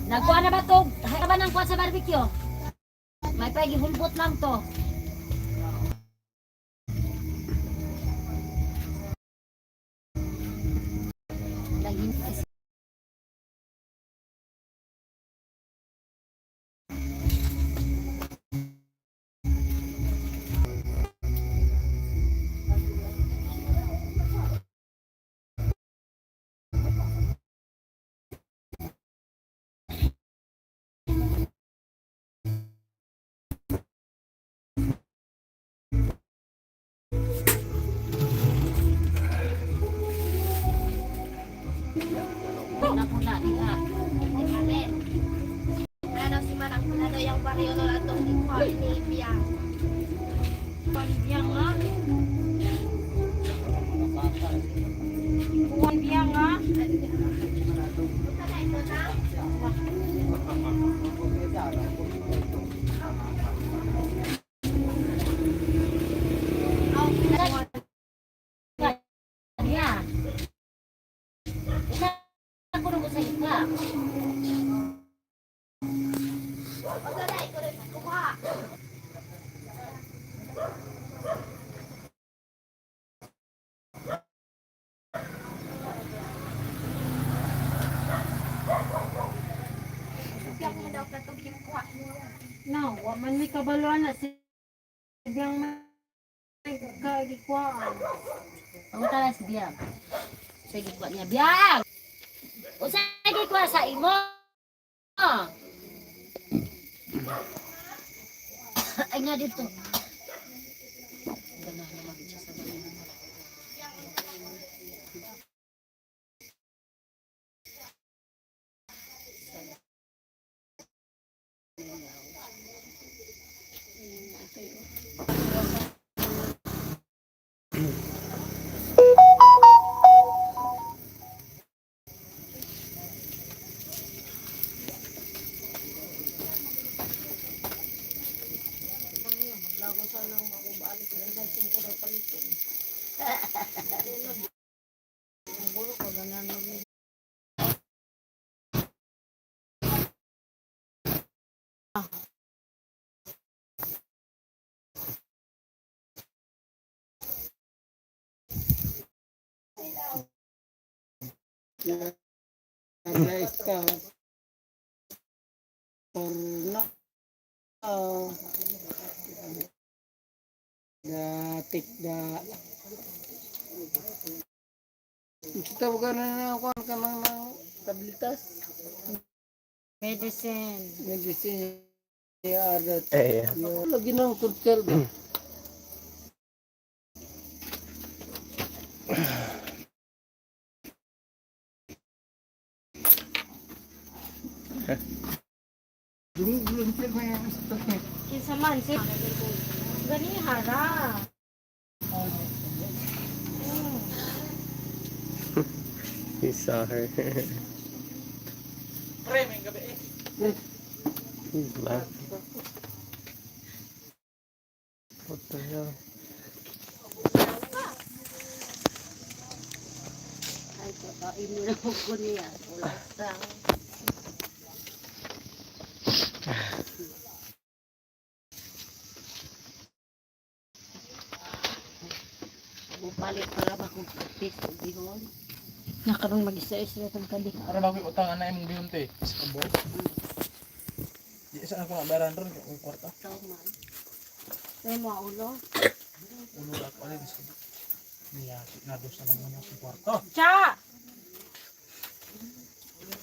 Nagkuha na ba to? Hay ba nang kuha sa barbecue? May pagihulbot lang to. Lagi puna diha. Ano si Manang ano yung baryo na lang itong ni Biang. Panbiyang nga. Biang nga. Punta na ito na. Diha. Isa ko nung sa ika. Punta na ito rin. Kuha. Biang mo daw katong kuha niya. No, wa man may kabaluan na siyang may kagikuan. Panguta na si Biyag. Sige kuha niya. Biyag! Usa lagi kuha sa imo. Ay nga dito. Ganahan na mag-isa sa ganyan. Guys ka porno tik da kita bukan na kuan ka ng tablitas medicine ya ada lagi nang kurcel ba belum siapa yang stoknya Kinsa man si gani hara. He saw her. He's laughing. What the hell? Ay, kakain mo na ko niya. Wala sa. Bupalit para ba kung practice o bihon? nakaroon mag-isa-isa itong kali Ara bago utang ana imong bihon te. Abo. Di sa ako bayaran ron kay kwarta. Ikaw man. Ay mo ulo. Ulo ako alin sa. Niya na dos na lang mo sa kwarta. Cha.